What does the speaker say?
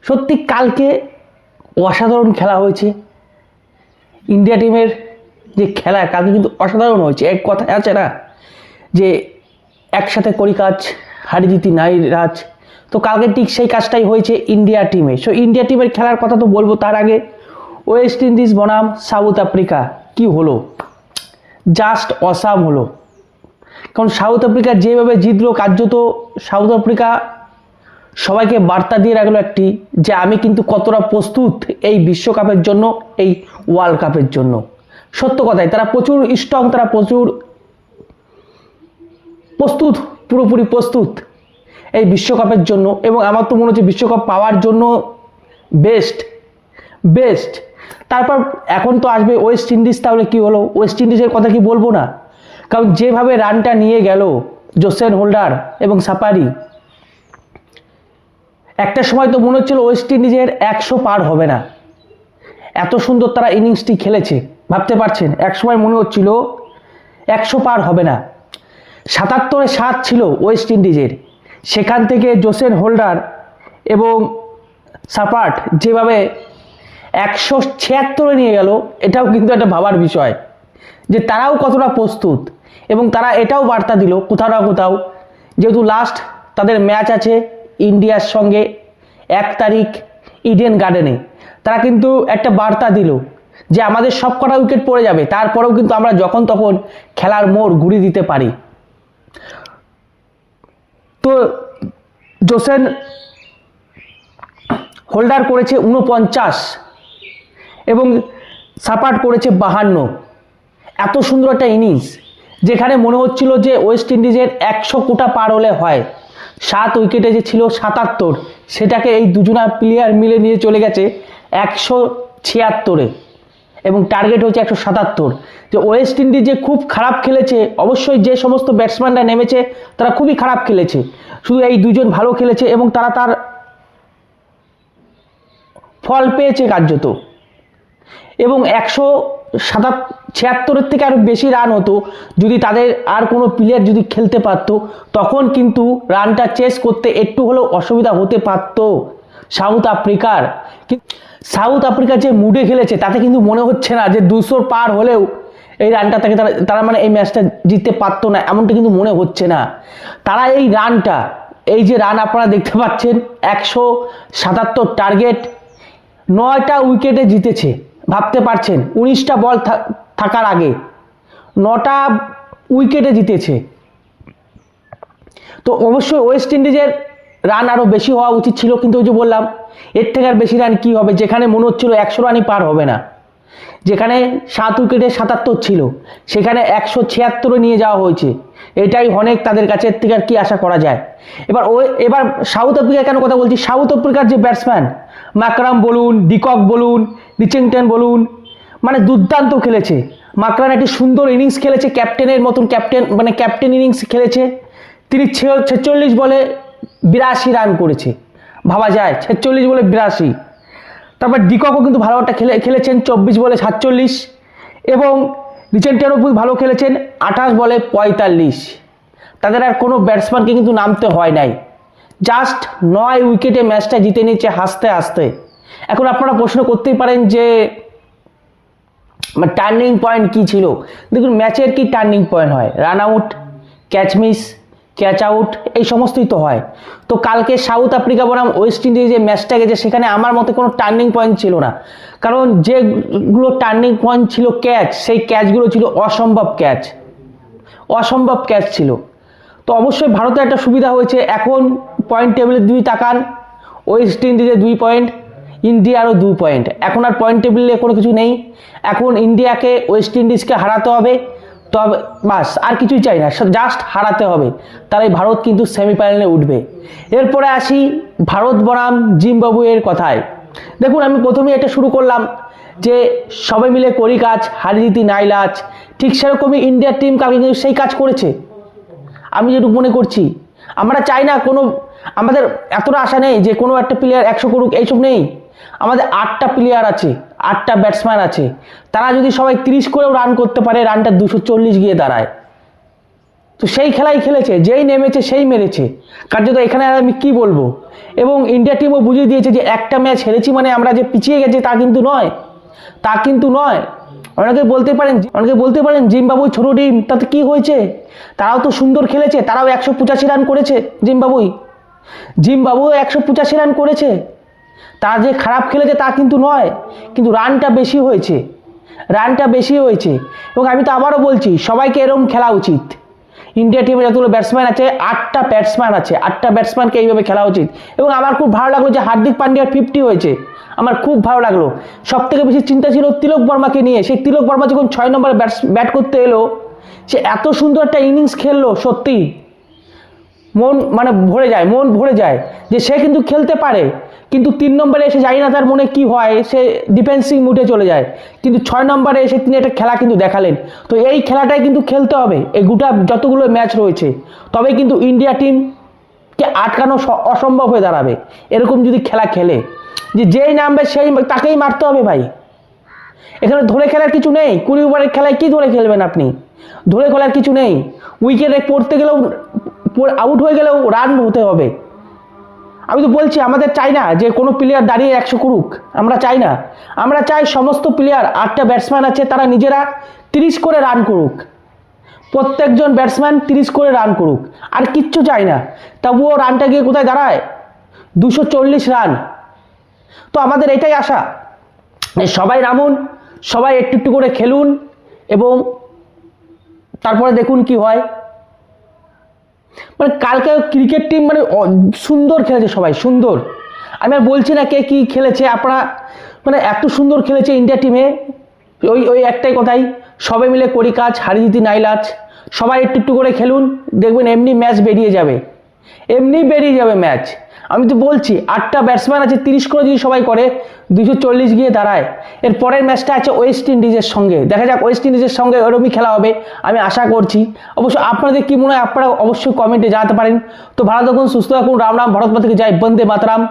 সত্যি কালকে অসাধারণ খেলা হয়েছে। ইন্ডিয়া টিমের যে খেলা কালকে কিন্তু অসাধারণ হয়েছে। এক কথায় আছে না যে একসাথে করি কাজ হারি জিতি নাই রাজ, তো কালকে ঠিক সেই কাজটাই হয়েছে ইন্ডিয়া টিমে। সো ইন্ডিয়া টিমের খেলার কথা তো বলবো, তার আগে ওয়েস্ট ইন্ডিজ বনাম সাউথ আফ্রিকা কি হলো, জাস্ট অসাম হলো। কারণ সাউথ আফ্রিকা যেভাবে জিতলো, কার্যত সাউথ আফ্রিকা সবাইকে বার্তা দিয়ে রাখলো একটি, যে আমি কিন্তু কতটা প্রস্তুত এই বিশ্বকাপের জন্য, এই ওয়ার্ল্ড কাপের জন্য। সত্য কথাই, তারা প্রচুর স্ট্রং, তারা প্রচুর প্রস্তুত, পুরোপুরি প্রস্তুত এই বিশ্বকাপের জন্য। এবং আমার তো মনে হচ্ছে বিশ্বকাপ পাওয়ার জন্য বেস্ট। তারপর এখন তো আসবে ওয়েস্ট ইন্ডিজ। তাহলে কি হলো, ওয়েস্ট ইন্ডিজের কথা কি বলবো না? কারণ যেভাবে রানটা নিয়ে গেল জোসেন হোল্ডার এবং সাপারি, একটা সময় তো মনে হচ্ছিল ওয়েস্ট ইন্ডিজের 100 পার হবে না, এত সুন্দর তারা ইনিংসটি খেলেছে। ভাবতে পারছেন, এক সময় মনে হচ্ছিল 100 পার হবে না। 77-এ 7 ছিল ওয়েস্ট ইন্ডিজের, সেখান থেকে জোসেন হোল্ডার এবং সাপাট যেভাবে 176-এ নিয়ে গেল, এটাও কিন্তু একটা ভাবার বিষয় যে তারাও কতটা প্রস্তুত। এবং তারা এটাও বার্তা দিল কোথাও না কোথাও, যেহেতু লাস্ট তাদের ম্যাচ আছে ইন্ডিয়ার সঙ্গে 1 তারিখ ইডেন গার্ডেনে, তারা কিন্তু একটা বার্তা দিল যে আমাদের সব কটা উইকেট পড়ে যাবে, তারপরেও কিন্তু আমরা যখন তখন খেলার মোড় ঘুরিয়ে দিতে পারি। তো জোসেন হোল্ডার করেছে 49 এবং সাপাট করেছে 52। এত সুন্দর একটা ইনিংস, যেখানে মনে হচ্ছিল যে ওয়েস্ট ইন্ডিজের 100 কোটা পার হলে হয়। 7 উইকেটে যে ছিল 77, সেটাকে এই দুজনা প্লেয়ার মিলে নিয়ে চলে গেছে 176-এ এবং টার্গেট হচ্ছে 177। যে ওয়েস্ট ইন্ডিজ যে খুব খারাপ খেলেছে, অবশ্যই যে সমস্ত ব্যাটসম্যানরা নেমেছে তারা খুবই খারাপ খেলেছে, শুধু এই দুজন ভালো খেলেছে এবং তারা তার ফল পেয়েছে কার্যত। এবং 176-এর থেকে আরও বেশি রান হতো যদি তাদের আর কোনো প্লেয়ার যদি খেলতে পারতো, তখন কিন্তু রানটা চেস করতে একটু হলেও অসুবিধা হতে পারত সাউথ আফ্রিকার। সাউথ আফ্রিকা যে মুডে খেলেছে তাতে কিন্তু মনে হচ্ছে না যে 200 পার হলেও এই রানটা থেকে তারা মানে এই ম্যাচটা জিততে পারতো না, এমনটা কিন্তু মনে হচ্ছে না। তারা এই রানটা, এই যে রান আপনারা দেখতে পাচ্ছেন, 177 টার্গেট, 9টা উইকেটে জিতেছে। ভাবতে পারছেন, 19টা বল থাকার আগে 9টা উইকেটে জিতেছে। তো অবশ্যই ওয়েস্ট ইন্ডিজের রান আরও বেশি হওয়া উচিত ছিল, কিন্তু ওই যে বললাম এর থেকে আর বেশি রান কী হবে, যেখানে মনে হচ্ছিল 100 রানই পার হবে না। যেখানে 7 উইকেটে 77 ছিল, সেখানে 176-এ নিয়ে যাওয়া হয়েছে। এটাই অনেক তাদের কাছে, এর থেকে আর কি আশা করা যায়। এবার সাউথ আফ্রিকা কেন কথা বলছি, সাউথ আফ্রিকার যে ব্যাটসম্যান মাকরাম বলুন, ডিকক বলুন, রিচিংটন বলুন, মানে দুর্দান্ত খেলেছে। মাকরাম একটি সুন্দর ইনিংস খেলেছে, ক্যাপ্টেনের মতন ক্যাপ্টেন ইনিংস খেলেছে। তিনি 46 বলে 82 রান করেছে, ভাবা যায় 46 বলে 82। তারপর ডিককও কিন্তু ভালো একটা খেলেছেন 24 বলে 47, এবং রিচেন্টনও ভালো খেলেছেন 28 বলে 45। তাদের আর কোনো ব্যাটসম্যানকে কিন্তু নামতে হয় নাই, জাস্ট 9 উইকেটে ম্যাচটা জিতে নিচ্ছে হাসতে হাসতে। এখন আপনারা প্রশ্ন করতেই পারেন যে টার্নিং পয়েন্ট কী ছিল। দেখুন, ম্যাচের কি টার্নিং পয়েন্ট হয়? Run out, catch miss, catch out, এই সমস্তই তো হয়। তো কালকে সাউথ আফ্রিকা বনাম ওয়েস্ট ইন্ডিজ যে ম্যাচটা গেছে, সেখানে আমার মতে কোনো টার্নিং পয়েন্ট ছিল না। কারণ যেগুলো টার্নিং পয়েন্ট ছিল ক্যাচ, সেই ক্যাচগুলো ছিল অসম্ভব ক্যাচ ছিল। তো অবশ্যই ভারতের একটা সুবিধা হয়েছে, এখন পয়েন্ট টেবিলে 2 তাকান, ওয়েস্ট ইন্ডিজে 2 পয়েন্ট, ইন্ডিয়ারও 2 পয়েন্ট। এখন আর পয়েন্ট টেবিলে কোনো কিছু নেই, এখন ইন্ডিয়াকে ওয়েস্ট ইন্ডিজকে হারাতে হবে, তবে বাস আর কিছুই চাই না, জাস্ট হারাতে হবে, তাহলে ভারত কিন্তু সেমিফাইনালে উঠবে। এরপরে আসি ভারত বনাম জিম্বাবুয়ের কথায়। দেখুন, আমি প্রথমেই এটা শুরু করলাম যে সবাই মিলে করি কাজ হারি জিতি নাই লাজ, ঠিক সেরকমই ইন্ডিয়ার টিম কালকে কিন্তু সেই কাজ করেছে। আমি যেটুকু মনে করছি, আমরা চাই না কোনো, আমাদের এতটা আশা নেই যে কোনো একটা প্লেয়ার 100 করুক, এইসব নেই। আমাদের 8টা প্লেয়ার আছে, 8টা ব্যাটসম্যান আছে, তারা যদি সবাই 30 করেও রান করতে পারে, রানটা 240 গিয়ে দাঁড়ায়। তো সেই খেলাই খেলেছে, যেই নেমেছে সেই মেরেছে। কার্যত এখানে আর আমি কী বলবো। এবং ইন্ডিয়া টিমও বুঝিয়ে দিয়েছে যে একটা ম্যাচ হেরেছি মানে আমরা যে পিছিয়ে গেছি তা কিন্তু নয়, তা কিন্তু নয়। অনেকে বলতে পারেন জিম্বাবুই ছোটো টিম, তাতে কী হয়েছে, তারাও তো সুন্দর খেলেছে, তারাও 185 রান করেছে। জিম্বাবুই 185 রান করেছে, তারা যে খারাপ খেলেছে তা কিন্তু নয়, কিন্তু রানটা বেশি হয়েছে। এবং আমি তো আবারও বলছি, সবাইকে এরকম খেলা উচিত। ইন্ডিয়া টিমে যতগুলো ব্যাটসম্যান আছে, 8টা ব্যাটসম্যানকে এইভাবে খেলা উচিত। এবং আমার খুব ভালো লাগলো যে হার্দিক পান্ডিয়ার 50 হয়েছে, আমার খুব ভালো লাগলো। সব থেকে বেশি চিন্তা ছিল তিলক বর্মাকে নিয়ে। সেই তিলক বর্মা যখন 6 নম্বরে ব্যাট করতে এলো, সে এত সুন্দর একটা ইনিংস খেললো, সত্যি মন ভরে যায় যে সে কিন্তু খেলতে পারে। কিন্তু 3 নম্বরে এসে জানি না তার মনে কি হয়, সে ডিফেন্সিভ মুডে চলে যায়। কিন্তু 6 নম্বরে এসে তিনি একটা খেলা কিন্তু দেখালেন। তো এই খেলাটাই কিন্তু খেলতে হবে এই গোটা যতগুলো ম্যাচ রয়েছে, তবে কিন্তু ইন্ডিয়া টিমকে আটকানো অসম্ভব হয়ে দাঁড়াবে। এরকম যদি খেলা খেলে, যে যেই নামবে সেই তাকেই মারতে হবে ভাই। এখানে ধরে খেলার কিছু নেই। 20 ওভারের খেলায় কি ধরে খেলবেন আপনি? ধরে খেলার কিছু নেই। উইকেটে পড়তে গেলেও, আউট হয়ে গেলেও রান হতে হবে। আমি তো বলছি, আমাদের চাই না যে কোনো প্লেয়ার দাঁড়িয়ে 100 করুক, আমরা চাই না। আমরা চাই সমস্ত প্লেয়ার, 8টা ব্যাটসম্যান আছে, তারা নিজেরা 30 করে রান করুক। প্রত্যেকজন ব্যাটসম্যান 30 করে রান করুক, আর কিচ্ছু চাই না। তবুও রানটা গিয়ে কোথায় দাঁড়ায়? 240 রান। তো আমাদের এটাই আশা, সবাই নামুন, সবাই একটু একটু করে খেলুন, এবং তারপরে দেখুন কি হয়। মানে কালকে ক্রিকেট টিম মানে সুন্দর খেলেছে, সবাই সুন্দর। আমি আর বলছি না কে কী খেলেছে, আপনারা মানে এত সুন্দর খেলেছে ইন্ডিয়া টিমে। ওই একটাই কথাই, সবাই মিলে করি কাজ, হারি জিতি নাইলাজ। সবাই একটু একটু করে খেলুন, দেখবেন এমনি ম্যাচ বেরিয়ে যাবে ম্যাচ। আমি তো বলছি, 8টা ব্যাটসম্যান আছে, 30 করে যদি সবাই করে, 240 গিয়ে দাঁড়ায়। এর পরের ম্যাচটা আছে ওয়েস্ট ইন্ডিজের সঙ্গে, দেখা যাক ওয়েস্ট ইন্ডিজের সঙ্গে ওরকমই খেলা হবে, আমি আশা করছি। অবশ্য আপনাদের কি মনে হয় আপনারা অবশ্যই কমেন্টে জানাতে পারেন। তো ভালো থাকুন, সুস্থ থাকুন, রাম রাম, ভারত মাতা কি জয়, বন্দে মাতরম।